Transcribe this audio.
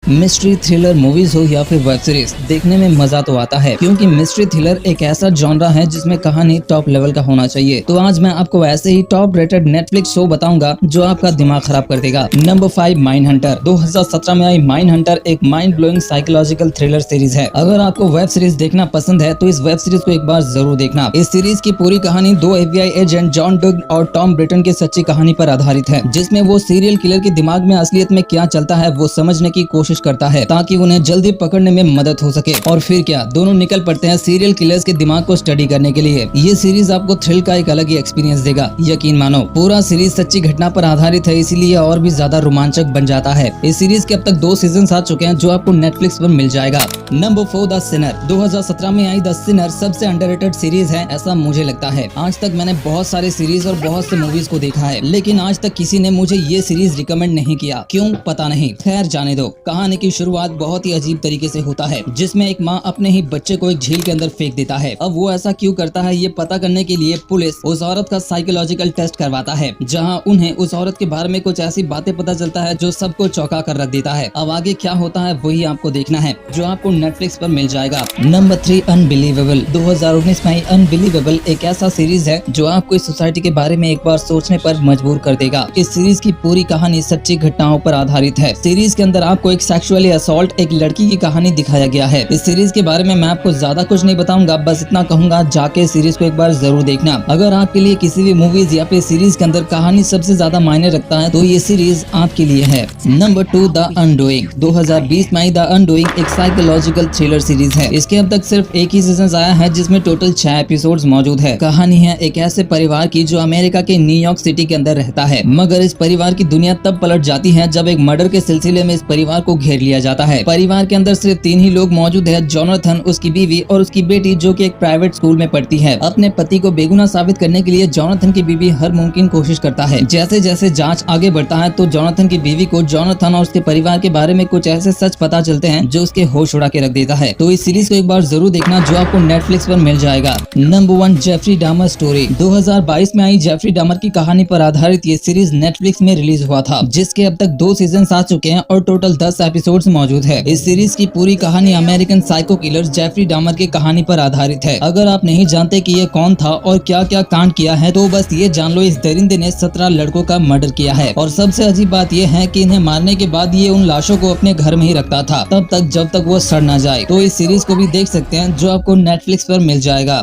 Mystery thriller movies हो या फिर वेब सीरीज देखने में मजा तो आता है, क्योंकि मिस्ट्री थ्रिलर एक ऐसा जॉनरा है जिसमें कहानी टॉप लेवल का होना चाहिए। तो आज मैं आपको ऐसे ही टॉप रेटेड नेटफ्लिक्स शो बताऊंगा जो आपका दिमाग खराब कर देगा। Number 5, mind Hunter. 2017 में आई माइंड हंटर एक mind blowing psychological thriller series है। अगर आपको वेब सीरीज देखना पसंद है तो इस वेब सीरीज को एक बार जरूर देखना। इस सीरीज की पूरी कहानी दो FBI एजेंट जॉन डग और टॉम ब्रिटन की सच्ची कहानी पर आधारित है, जिसमें वो सीरियल किलर के दिमाग में असलियत में क्या चलता है वो समझने की कोशिश करता है ताकि उन्हें जल्दी पकड़ने में मदद हो सके। और फिर क्या, दोनों निकल पड़ते हैं सीरियल किलर्स के दिमाग को स्टडी करने के लिए। ये सीरीज आपको थ्रिल का एक अलग ही एक्सपीरियंस देगा, यकीन मानो। पूरा सीरीज सच्ची घटना पर आधारित है, इसीलिए और भी ज्यादा रोमांचक बन जाता है। इस सीरीज के अब तक 2 सीजन आ चुके हैं जो आपको नेटफ्लिक्स पर मिल जाएगा। Number 4, the Sinner. 2017 में आई द सिनर सबसे अंडररेटेड सीरीज है, ऐसा मुझे लगता है। आज तक मैंने बहुत सारे सीरीज और बहुत से मूवीज को देखा है, लेकिन आज तक किसी ने मुझे ये सीरीज रिकमेंड नहीं किया। क्यों पता नहीं, खैर जाने दो। कहानी की शुरुआत बहुत ही अजीब तरीके से होता है, जिसमें एक माँ अपने ही बच्चे को एक झील के अंदर फेंक देता है। अब वो ऐसा क्यों करता है ये पता करने के लिए पुलिस उस औरत का साइकोलॉजिकल टेस्ट करवाता है, जहां उन्हें उस औरत के बारे में कुछ ऐसी बातें पता चलता है जो सबको चौंका कर रख देता है। अब आगे क्या होता है वही आपको देखना है, जो आपको नेटफ्लिक्स पर मिल जाएगा। Number 3, unbelievable. 2019 में आई अनबिलीवेबल एक ऐसा सीरीज है जो आपको इस सोसाइटी के बारे में एक बार सोचने पर मजबूर कर देगा। इस सीरीज की पूरी कहानी सच्ची घटनाओं पर आधारित है। सीरीज के अंदर आपको एक सेक्सुअली असॉल्ट एक लड़की की कहानी दिखाया गया है। इस सीरीज के बारे में मैं आपको ज्यादा कुछ नहीं बताऊंगा, बस इतना कहूंगा जाके सीरीज को एक बार जरूर देखना। अगर आपके लिए किसी भी मूवीज या फिर सीरीज के अंदर कहानी सबसे ज्यादा मायने रखता है तो ये सीरीज आपके लिए है। Number 2, the undoing. 2020 में आई द अनडूइंग एक साइकोलॉजिकल थ्रिलर सीरीज है। इसके अब तक सिर्फ एक ही सीजन आया है, जिसमें टोटल 6 एपिसोड्स मौजूद है। कहानी है एक ऐसे परिवार की जो अमेरिका के न्यूयॉर्क सिटी के अंदर रहता है, मगर इस परिवार की दुनिया तब पलट जाती है जब एक मर्डर के सिलसिले में इस परिवार को घेर लिया जाता है। परिवार के अंदर सिर्फ 3 ही लोग मौजूद है, जोनाथन, उसकी बीवी और उसकी बेटी, जो कि एक प्राइवेट स्कूल में पढ़ती है। अपने पति को बेगुनाह साबित करने के लिए जोनाथन की बीवी हर मुमकिन कोशिश करता है। जैसे जैसे जांच आगे बढ़ता है तो जोनाथन की बीवी को जोनाथन और उसके परिवार के बारे में कुछ ऐसे सच पता चलते हैं जो उसके होश उड़ा के रख देता है। तो इस सीरीज को एक बार जरूर देखना, जो आपको नेटफ्लिक्स पर मिल जाएगा। नंबर 1, जेफरी डामर स्टोरी। 2022 में आई जेफरी डामर की कहानी पर आधारित ये सीरीज नेटफ्लिक्स में रिलीज हुआ था, जिसके अब तक 2 सीजन आ चुके हैं और टोटल 10 एपिसोड्स मौजूद है। इस सीरीज की पूरी कहानी अमेरिकन साइको किलर जेफरी डामर की कहानी पर आधारित है। अगर आप नहीं जानते कि ये कौन था और क्या क्या कांड किया है तो बस ये जान लो, इस दरिंदे ने 17 लड़कों का मर्डर किया है। और सबसे अजीब बात ये है कि इन्हें मारने के बाद ये उन लाशों को अपने घर में ही रखता था, तब तक जब तक वो सड़ ना जाए। तो इस सीरीज को भी देख सकते हैं, जो आपको नेटफ्लिक्स पर मिल जाएगा।